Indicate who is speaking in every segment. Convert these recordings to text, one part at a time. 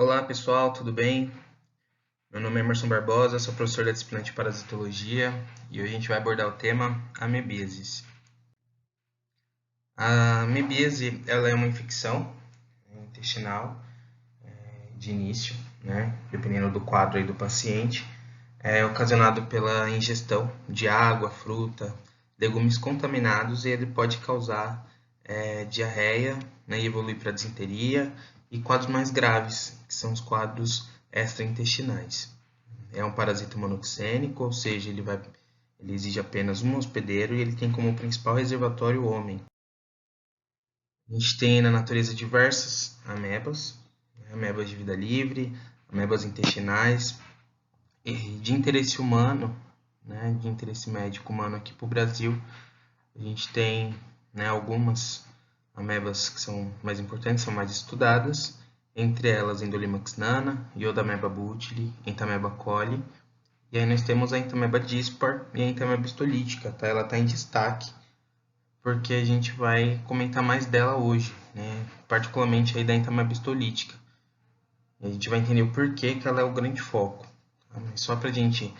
Speaker 1: Olá pessoal, tudo bem? Meu nome é Emerson Barbosa, sou professor da disciplina de parasitologia e hoje a gente vai abordar o tema amebíases. A amebíase ela é uma infecção intestinal de início, né, dependendo do quadro aí do paciente, é ocasionado pela ingestão de água, fruta, legumes contaminados e ele pode causar diarreia, né, e evoluir para disenteria e quadros mais graves, que são os quadros extraintestinais. É um parasita monoxênico, ou seja, ele exige apenas um hospedeiro e ele tem como principal reservatório o homem. A gente tem na natureza diversas amebas, amebas de vida livre, amebas intestinais, e de interesse humano, né, de interesse médico humano aqui para o Brasil. A gente tem, né, algumas amebas que são mais importantes, são mais estudadas, entre elas Endolimax nana, Iodomeba butili, Entamoeba coli. E aí nós temos a Entamoeba dispar e a Entamoeba histolítica, tá? Ela está em destaque porque a gente vai comentar mais dela hoje, né? Particularmente aí da Entamoeba histolítica. E a gente vai entender o porquê que ela é o grande foco. Tá? Mas só para a gente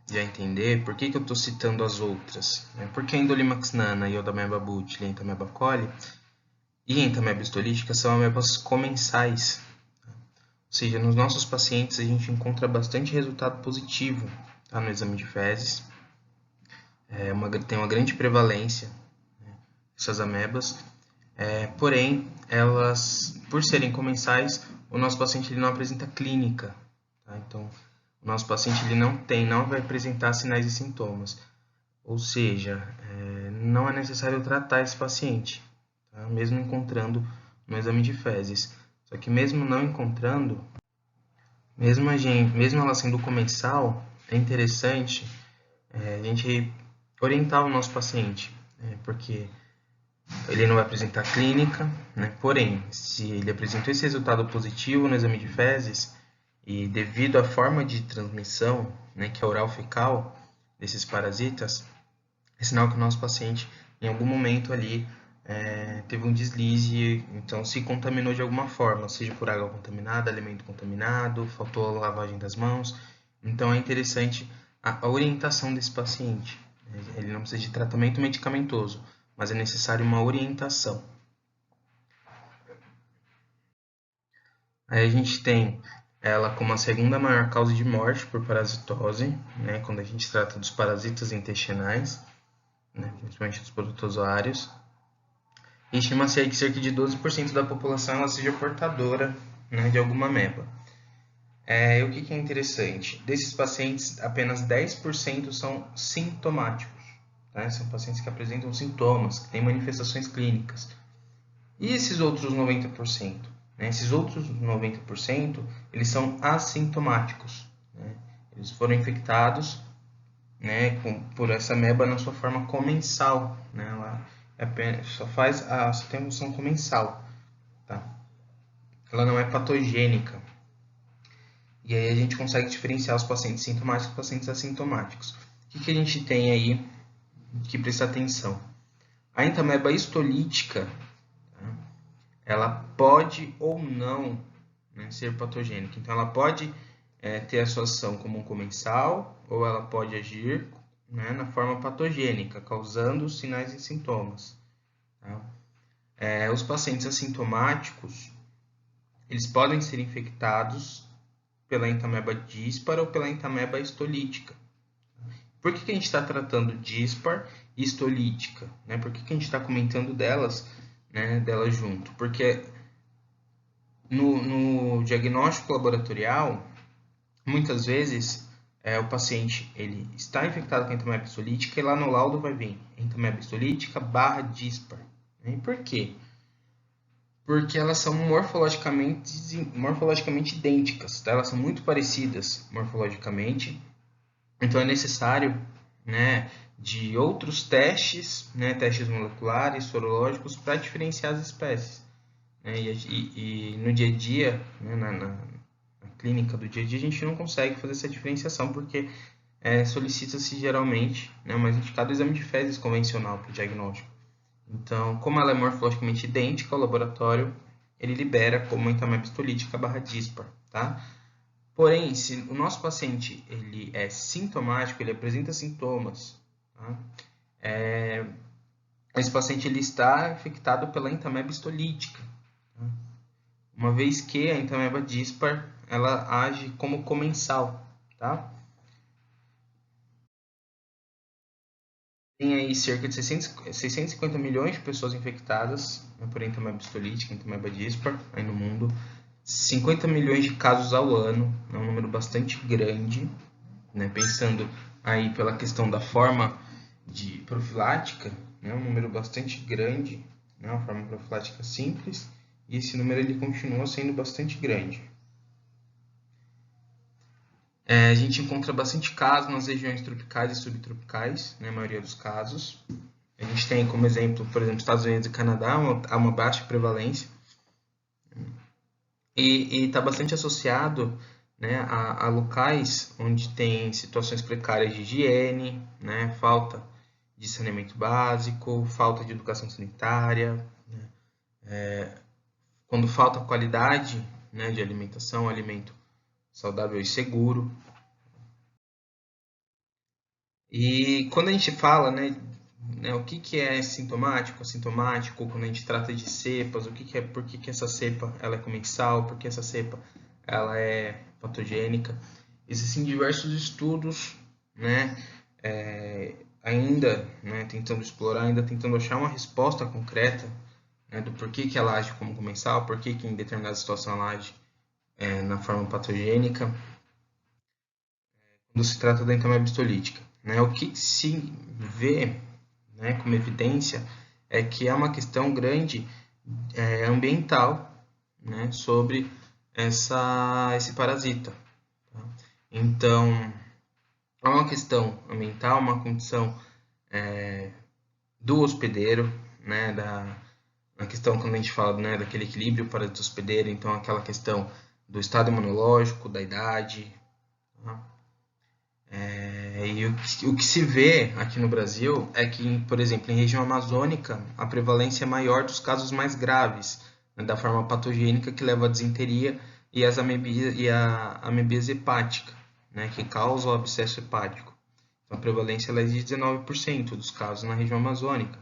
Speaker 1: já entender por que eu estou citando as outras. Né? Porque a Endolimax nana, Iodomeba butili e a Entamoeba coli e a Entamoeba histolítica são amebas comensais. Ou seja, nos nossos pacientes a gente encontra bastante resultado positivo, tá, no exame de fezes. Tem uma grande prevalência, né, essas amebas, porém, elas, por serem comensais, o nosso paciente ele não apresenta clínica. Tá? Então, o nosso paciente ele não vai apresentar sinais e sintomas. Ou seja, não é necessário tratar esse paciente, tá? Mesmo encontrando no exame de fezes. Só que mesmo não encontrando, mesmo ela sendo comensal, é interessante a gente orientar o nosso paciente, né? Porque ele não vai apresentar clínica, né? Porém, se ele apresentou esse resultado positivo no exame de fezes e devido à forma de transmissão, né, que é oral fecal desses parasitas, é sinal que o nosso paciente em algum momento ali teve um deslize, então se contaminou de alguma forma, seja por água contaminada, alimento contaminado, faltou a lavagem das mãos. Então é interessante a orientação desse paciente. Ele não precisa de tratamento medicamentoso, mas é necessário uma orientação. Aí a gente tem ela como a segunda maior causa de morte por parasitose, né, quando a gente trata dos parasitas intestinais, né, principalmente dos protozoários. E estima-se aí que cerca de 12% da população ela seja portadora, né, de alguma ameba. E o que é interessante? Desses pacientes, apenas 10% são sintomáticos. Tá? São pacientes que apresentam sintomas, que têm manifestações clínicas. E esses outros 90%? Né? Esses outros 90%, eles são assintomáticos. Né? Eles foram infectados, né, por essa ameba na sua forma comensal. Né? Ela só tem a função comensal. Tá? Ela não é patogênica. E aí a gente consegue diferenciar os pacientes sintomáticos dos pacientes assintomáticos. O que a gente tem aí que prestar atenção? A Entamoeba histolítica, tá? Ela pode ou não, né, ser patogênica. Então, ela pode ter a sua ação como um comensal ou ela pode agir, né, na forma patogênica, causando sinais e sintomas. Tá? Os pacientes assintomáticos, eles podem ser infectados pela Entamoeba dispar ou pela Entamoeba histolítica. Por que a gente está tratando dispar e histolítica? Né? Por que a gente está comentando delas, né, delas junto? Porque no diagnóstico laboratorial, muitas vezes o paciente ele está infectado com entamoeba histolítica e lá no laudo vai vir entamoeba histolítica barra dispar. Né? Por quê? Porque elas são morfologicamente idênticas, tá? Elas são muito parecidas morfologicamente, então é necessário, né, de outros testes, né, testes moleculares, sorológicos, para diferenciar as espécies. Né? E no dia a dia, né, na clínica do dia a dia, a gente não consegue fazer essa diferenciação, porque solicita-se geralmente, né, o mais indicado, o exame de fezes convencional para o diagnóstico. Então, como ela é morfologicamente idêntica ao laboratório, ele libera como entamoeba histolítica barra dispar, tá? Porém, se o nosso paciente ele é sintomático, ele apresenta sintomas, tá? Esse paciente ele está infectado pela entamoeba histolítica, tá? Uma vez que a entamoeba dispar ela age como comensal, tá? Tem aí cerca de 650 milhões de pessoas infectadas, né, por entamoeba histolítica, entamoeba dispar, aí no mundo. 50 milhões de casos ao ano, é um número bastante grande, né, pensando aí pela questão da forma de profilática, né, um número bastante grande, né, uma forma profilática simples, e esse número ele continua sendo bastante grande. A gente encontra bastante casos nas regiões tropicais e subtropicais, né, a maioria dos casos. A gente tem como exemplo, por exemplo, Estados Unidos e Canadá, há uma baixa prevalência. E está bastante associado, né, a locais onde tem situações precárias de higiene, né, falta de saneamento básico, falta de educação sanitária, né, quando falta qualidade, né, de alimentação, alimento saudável e seguro. E quando a gente fala, né, o que é sintomático, assintomático, quando a gente trata de cepas, por que essa cepa ela é comensal, por que essa cepa ela é patogênica. Existem diversos estudos, né, ainda, né, tentando explorar, ainda tentando achar uma resposta concreta, né, do porquê que ela age como comensal, por que em determinada situação ela age na forma patogênica, quando se trata da entamoeba histolítica. Né? O que se vê, né, como evidência é que há uma questão grande ambiental, né, sobre esse parasita. Tá? Então, há uma questão ambiental, uma condição do hospedeiro, né, na questão quando a gente fala, né, daquele equilíbrio parasita hospedeiro, então aquela questão do estado imunológico, da idade. Tá? E o que se vê aqui no Brasil é que, por exemplo, em região amazônica, a prevalência é maior dos casos mais graves, né, da forma patogênica que leva à disenteria e a amebíase hepática, né, que causa o abscesso hepático. Então, a prevalência é de 19% dos casos na região amazônica.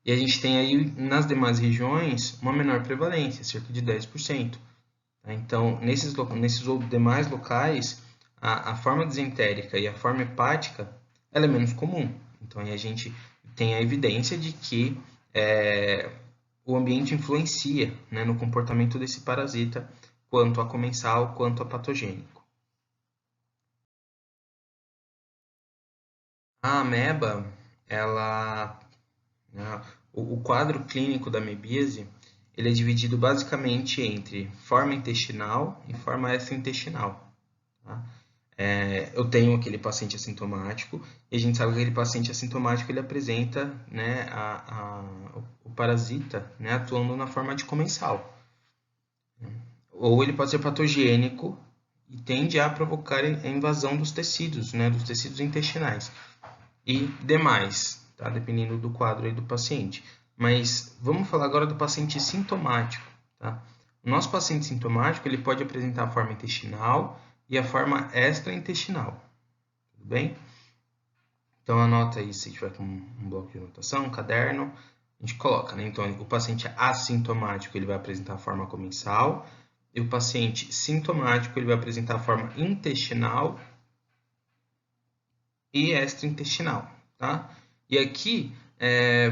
Speaker 1: E a gente tem aí, nas demais regiões, uma menor prevalência, cerca de 10%. Então, nesses demais locais, a forma disentérica e a forma hepática ela é menos comum. Então, aí a gente tem a evidência de que o ambiente influencia, né, no comportamento desse parasita, quanto a comensal, quanto a patogênico. A ameba, ela, né, o quadro clínico da amebíase, ele é dividido basicamente entre forma intestinal e forma extraintestinal. Tá? Eu tenho aquele paciente assintomático e a gente sabe que aquele paciente assintomático ele apresenta, né, o parasita, né, atuando na forma de comensal. Ou ele pode ser patogênico e tende a provocar a invasão dos tecidos, né, dos tecidos intestinais e demais, tá? Dependendo do quadro aí do paciente. Mas vamos falar agora do paciente sintomático. Tá? O nosso paciente sintomático ele pode apresentar a forma intestinal e a forma extraintestinal. Tudo bem? Então anota aí se tiver com um bloco de anotação, um caderno, a gente coloca, né? Então o paciente assintomático ele vai apresentar a forma comensal e o paciente sintomático ele vai apresentar a forma intestinal e extraintestinal, tá? E aqui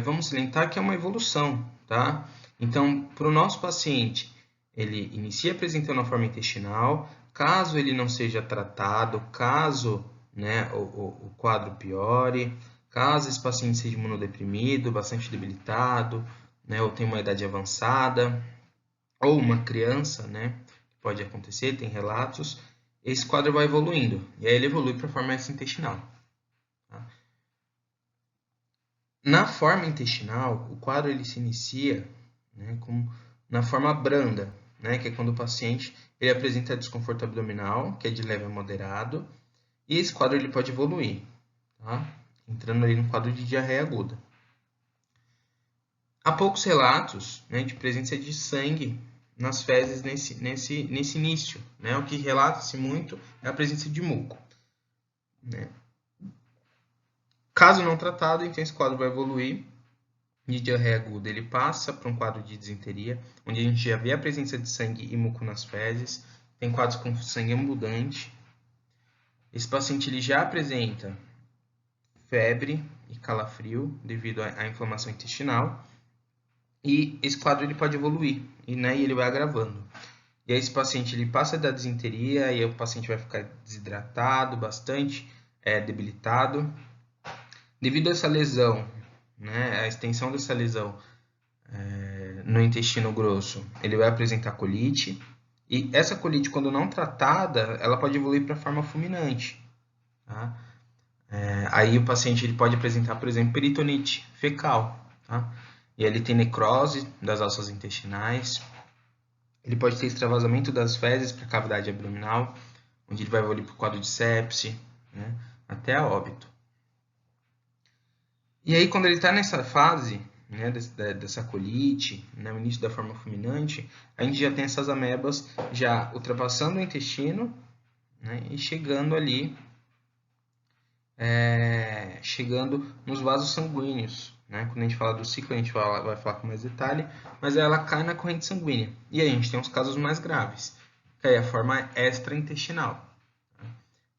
Speaker 1: vamos salientar que é uma evolução, tá? Então, para o nosso paciente, ele inicia apresentando a forma intestinal, caso ele não seja tratado, caso, né, o quadro piore, caso esse paciente seja imunodeprimido, bastante debilitado, né, ou tenha uma idade avançada, ou uma criança, né, pode acontecer, tem relatos, esse quadro vai evoluindo, e aí ele evolui para a forma extraintestinal. Tá? Na forma intestinal, o quadro ele se inicia, né, na forma branda, né, que é quando o paciente ele apresenta desconforto abdominal, que é de leve a moderado, e esse quadro ele pode evoluir, tá? Entrando aí no quadro de diarreia aguda. Há poucos relatos, né, de presença de sangue nas fezes nesse início, né? O que relata-se muito é a presença de muco, né? Caso não tratado, então esse quadro vai evoluir de diarreia aguda, ele passa para um quadro de disenteria, onde a gente já vê a presença de sangue e muco nas fezes. Tem quadros com sangue abundante. Esse paciente ele já apresenta febre e calafrio devido à inflamação intestinal. E esse quadro ele pode evoluir, e ele vai agravando. E aí esse paciente ele passa da disenteria, e aí o paciente vai ficar desidratado, bastante debilitado. Devido a essa lesão, né, a extensão dessa lesão no intestino grosso, ele vai apresentar colite. E essa colite, quando não tratada, ela pode evoluir para forma fulminante. Tá? Aí o paciente ele pode apresentar, por exemplo, peritonite fecal. Tá? E ele tem necrose das alças intestinais. Ele pode ter extravasamento das fezes para a cavidade abdominal, onde ele vai evoluir para o quadro de sepse, né, até a óbito. E aí, quando ele está nessa fase, né, dessa colite, né, no início da forma fulminante, a gente já tem essas amebas já ultrapassando o intestino, né, e chegando ali, chegando nos vasos sanguíneos. Né? Quando a gente fala do ciclo, a gente vai falar com mais detalhe, mas ela cai na corrente sanguínea. E aí a gente tem os casos mais graves, que é a forma extraintestinal.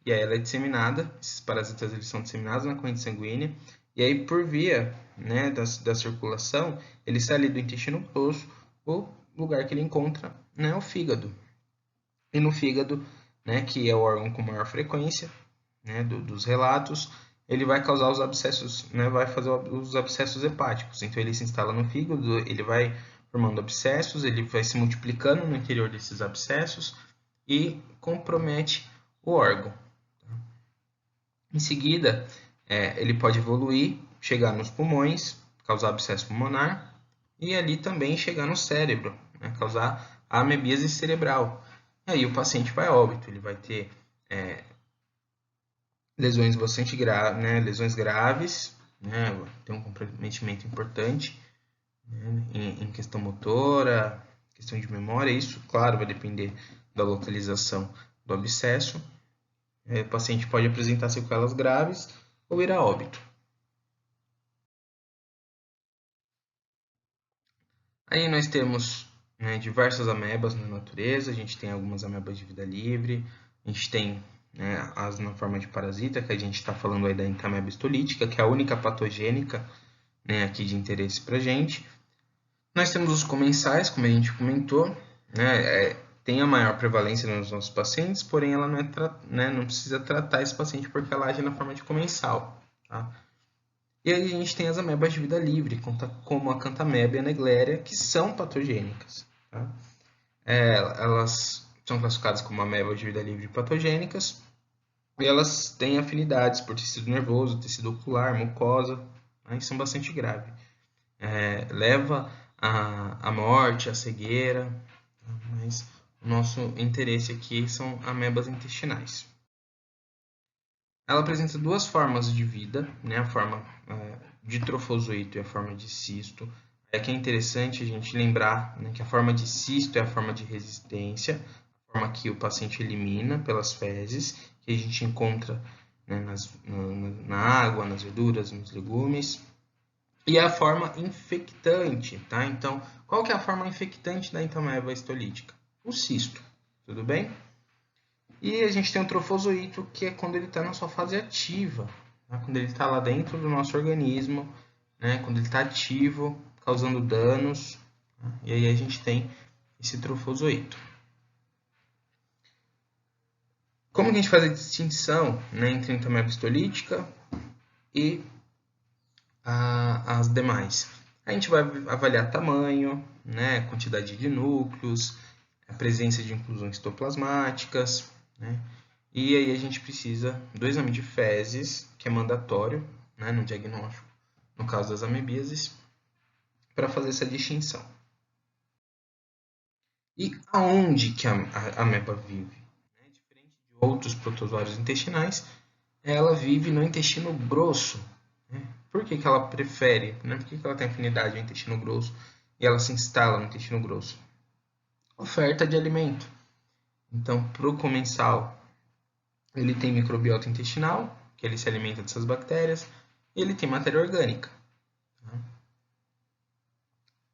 Speaker 1: E aí ela é disseminada, esses parasitas eles são disseminados na corrente sanguínea, e aí por via, né, da circulação, ele sai ali do intestino grosso, o lugar que ele encontra, né, é o fígado. E no fígado, né, que é o órgão com maior frequência, né, dos relatos, ele vai causar os abscessos, né, vai fazer os abscessos hepáticos. Então ele se instala no fígado, ele vai formando abscessos, ele vai se multiplicando no interior desses abscessos e compromete o órgão. Em seguida, ele pode evoluir, chegar nos pulmões, causar abscesso pulmonar e ali também chegar no cérebro, né, causar a amebíase cerebral. E aí o paciente vai a óbito, ele vai ter lesões bastante graves, né, lesões graves, né, tem um comprometimento importante, né, em questão motora, questão de memória. Isso, claro, vai depender da localização do abscesso. O paciente pode apresentar sequelas graves ou ir a óbito. Aí nós temos, né, diversas amebas na natureza. A gente tem algumas amebas de vida livre, a gente tem, né, as na forma de parasita, que a gente está falando aí da Entamoeba histolítica, que é a única patogênica, né, aqui de interesse para a gente. Nós temos os comensais, como a gente comentou, né, tem a maior prevalência nos nossos pacientes, porém ela não precisa tratar esse paciente porque ela age na forma de comensal. Tá? E aí a gente tem as amebas de vida livre, como a Cantameba e a Negléria, que são patogênicas. Tá? Elas são classificadas como amebas de vida livre patogênicas, e elas têm afinidades por tecido nervoso, tecido ocular, mucosa, né, e são bastante graves. Leva à morte, à cegueira, tá? Mas o nosso interesse aqui são amebas intestinais. Ela apresenta duas formas de vida, né? A forma de trofozoito e a forma de cisto. Que é interessante a gente lembrar, né, que a forma de cisto é a forma de resistência, a forma que o paciente elimina pelas fezes, que a gente encontra, né, na água, nas verduras, nos legumes. E a forma infectante, tá? Então, qual que é a forma infectante da Entamoeba histolítica? O cisto, tudo bem? E a gente tem o trofozoito, que é quando ele está na sua fase ativa, tá? Quando ele está lá dentro do nosso organismo, né? Quando ele está ativo, causando danos, tá? E aí a gente tem esse trofozoito. Como que a gente faz a distinção, né, entre a Entamoeba histolítica e as demais? A gente vai avaliar tamanho, né, quantidade de núcleos, a presença de inclusões citoplasmáticas, né? E aí a gente precisa do exame de fezes, que é mandatório, né, no diagnóstico, no caso das amebíases, para fazer essa distinção. E aonde que a ameba vive? Diferente de outros protozoários intestinais, ela vive no intestino grosso, né? Por que que ela prefere, né? Por que que ela tem afinidade ao intestino grosso e ela se instala no intestino grosso? Oferta de alimento. Então, para o comensal, ele tem microbiota intestinal, que ele se alimenta dessas bactérias, e ele tem matéria orgânica.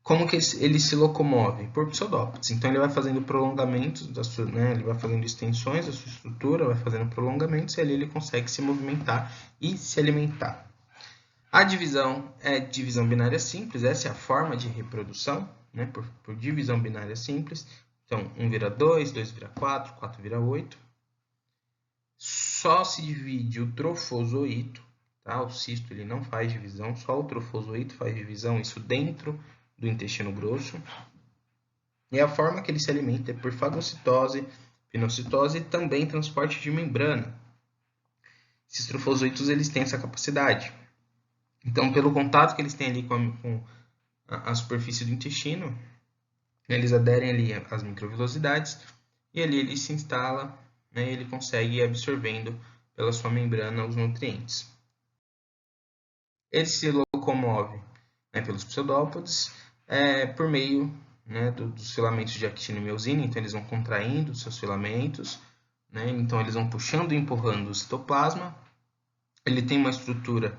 Speaker 1: Como que ele se locomove? Por pseudópodes. Então, ele vai fazendo prolongamentos, ele vai fazendo extensões da sua estrutura, vai fazendo prolongamentos, e ali ele consegue se movimentar e se alimentar. A divisão é divisão binária simples, essa é a forma de reprodução, né, por divisão binária simples. Então, 1 vira 2, 2 vira 4, 4 vira 8. Só se divide o trofozoito, tá? O cisto ele não faz divisão, só o trofozoito faz divisão, isso dentro do intestino grosso. E a forma que ele se alimenta é por fagocitose, pinocitose e também transporte de membrana. Esses trofozoitos eles têm essa capacidade. Então, pelo contato que eles têm ali com a superfície do intestino, eles aderem ali às microvilosidades e ali ele se instala, né, e ele consegue ir absorvendo pela sua membrana os nutrientes. Ele se locomove, né, pelos pseudópodes por meio, né, dos filamentos de actina e miosina, então eles vão contraindo os seus filamentos, né, então eles vão puxando e empurrando o citoplasma. Ele tem uma estrutura,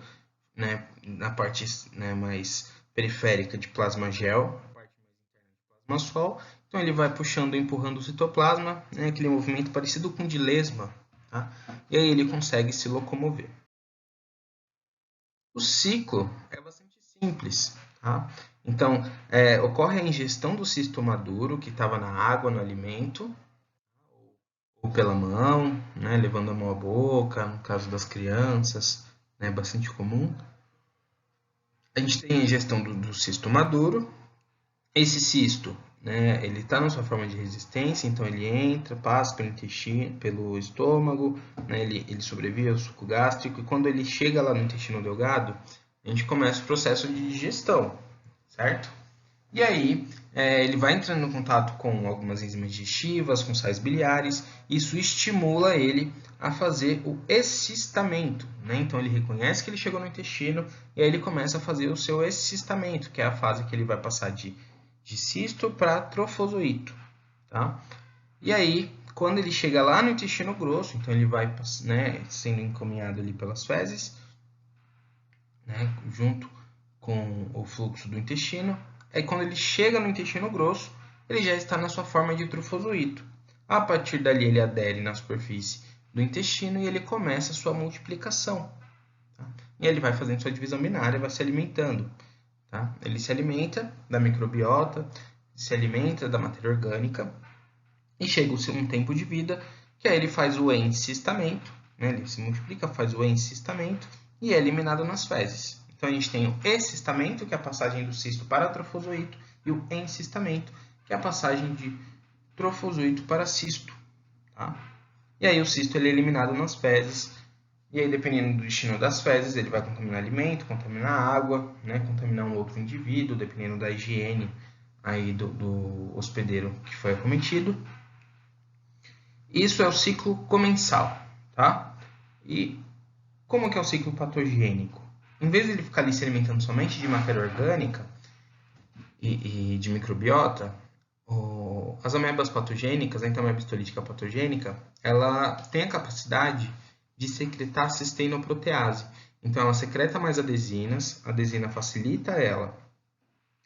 Speaker 1: né, na parte, né, mais periférica de plasma gel, a parte mais interna de plasma sol. Então ele vai puxando e empurrando o citoplasma, né, aquele movimento parecido com de lesma, tá? E aí ele consegue se locomover. O ciclo é bastante simples, tá? Então, ocorre a ingestão do cisto maduro, que estava na água, no alimento, ou pela mão, né, levando a mão à boca, no caso das crianças, né, bastante comum. A gente tem a ingestão do cisto maduro. Esse cisto, né, ele está na sua forma de resistência, então ele entra, passa pelo intestino, pelo estômago, né, ele sobrevive ao suco gástrico, e quando ele chega lá no intestino delgado, a gente começa o processo de digestão, certo? E aí, ele vai entrando em contato com algumas enzimas digestivas, com sais biliares, isso estimula ele a fazer o excistamento, né? Então ele reconhece que ele chegou no intestino e aí ele começa a fazer o seu excistamento, que é a fase que ele vai passar de cisto para trofozoito, tá? E aí, quando ele chega lá no intestino grosso, então ele vai, né, sendo encaminhado ali pelas fezes, né, junto com o fluxo do intestino. Aí quando ele chega no intestino grosso, ele já está na sua forma de trofozoito. A partir dali ele adere na superfície do intestino e ele começa a sua multiplicação. Tá? E ele vai fazendo sua divisão binária, vai se alimentando. Tá? Ele se alimenta da microbiota, se alimenta da matéria orgânica e chega um tempo de vida que aí ele faz o encistamento, né? Ele se multiplica, faz o encistamento e é eliminado nas fezes. Então a gente tem o excistamento, que é a passagem do cisto para trofozoito, e o encistamento, que é a passagem de trofozoito para cisto. Tá? E aí o cisto ele é eliminado nas fezes, e aí dependendo do destino das fezes, ele vai contaminar alimento, contaminar água, né? Contaminar um outro indivíduo, dependendo da higiene aí do hospedeiro que foi acometido. Isso é o ciclo comensal, tá? E como que é o ciclo patogênico? Em vez de ele ficar ali se alimentando somente de matéria orgânica e de microbiota, as amebas patogênicas, a entamoeba histolítica patogênica, ela tem a capacidade de secretar cisteinoprotease. Então, ela secreta mais adesinas, a adesina facilita ela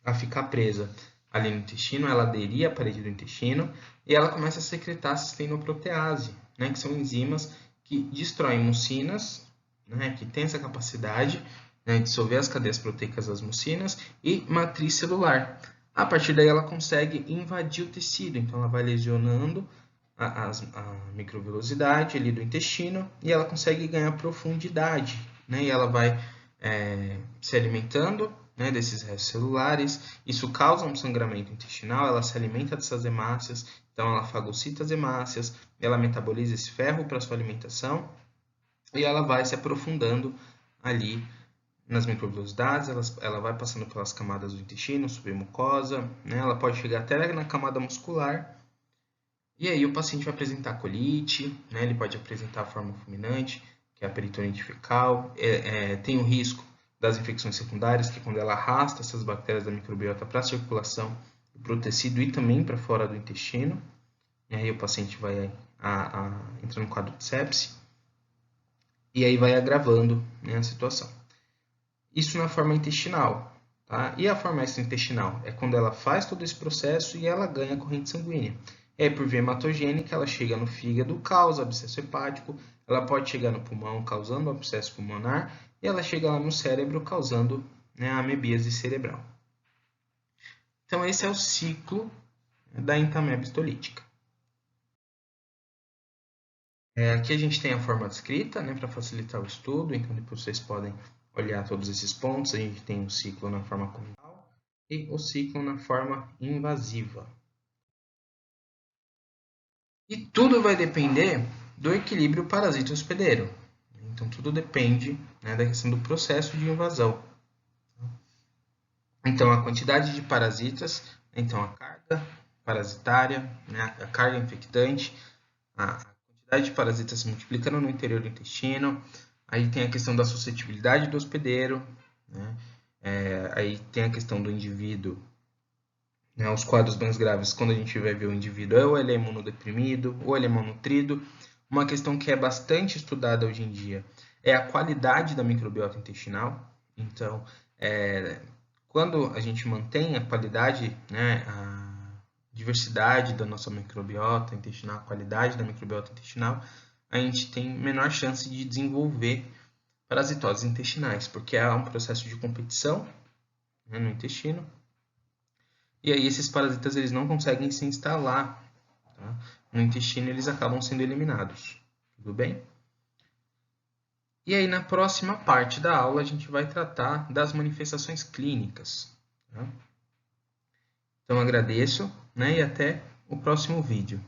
Speaker 1: a ficar presa ali no intestino, ela aderir à parede do intestino e ela começa a secretar cisteinoprotease, né, que são enzimas que destroem mucinas, né, que tem essa capacidade, né, de dissolver as cadeias proteicas das mucinas e matriz celular. A partir daí ela consegue invadir o tecido, então ela vai lesionando a microvilosidade ali do intestino e ela consegue ganhar profundidade, né, e ela vai se alimentando, né, desses restos celulares. Isso causa um sangramento intestinal, ela se alimenta dessas hemácias, então ela fagocita as hemácias, ela metaboliza esse ferro para sua alimentação e ela vai se aprofundando ali nas microvilosidades, ela vai passando pelas camadas do intestino, submucosa, né, ela pode chegar até na camada muscular. E aí o paciente vai apresentar colite, né, ele pode apresentar a forma fulminante, que é a peritonite fecal, tem o risco das infecções secundárias, que é quando ela arrasta essas bactérias da microbiota para a circulação, para o tecido e também para fora do intestino. E aí o paciente vai entrar no quadro de sepse. E aí vai agravando, né, a situação. Isso na forma intestinal. Tá? E a forma extraintestinal é quando ela faz todo esse processo e ela ganha corrente sanguínea. É por via hematogênica, ela chega no fígado, causa abscesso hepático, ela pode chegar no pulmão, causando abscesso pulmonar, e ela chega lá no cérebro, causando, né, a amebíase cerebral. Então, esse é o ciclo da entamoeba histolítica. Aqui a gente tem a forma descrita, né, para facilitar o estudo, então depois vocês podem olhar todos esses pontos. A gente tem o ciclo na forma comunal e o ciclo na forma invasiva. E tudo vai depender do equilíbrio parasita-hospedeiro. Então, tudo depende, né, da questão do processo de invasão. Então, a quantidade de parasitas, então a carga parasitária, né, a carga infectante, a quantidade de parasitas se multiplicando no interior do intestino. Aí tem a questão da suscetibilidade do hospedeiro, né? Aí tem a questão do indivíduo, né? Os quadros mais graves, quando a gente vai ver o indivíduo, ou ele é imunodeprimido, ou ele é malnutrido. Uma questão que é bastante estudada hoje em dia é a qualidade da microbiota intestinal. Então, quando a gente mantém a qualidade, né, a diversidade da nossa microbiota intestinal, a qualidade da microbiota intestinal, a gente tem menor chance de desenvolver parasitoses intestinais, porque há um processo de competição, né, no intestino, e aí esses parasitas eles não conseguem se instalar, tá, no intestino, eles acabam sendo eliminados. Tudo bem? E aí na próxima parte da aula a gente vai tratar das manifestações clínicas. Tá? Então agradeço, né, e até o próximo vídeo.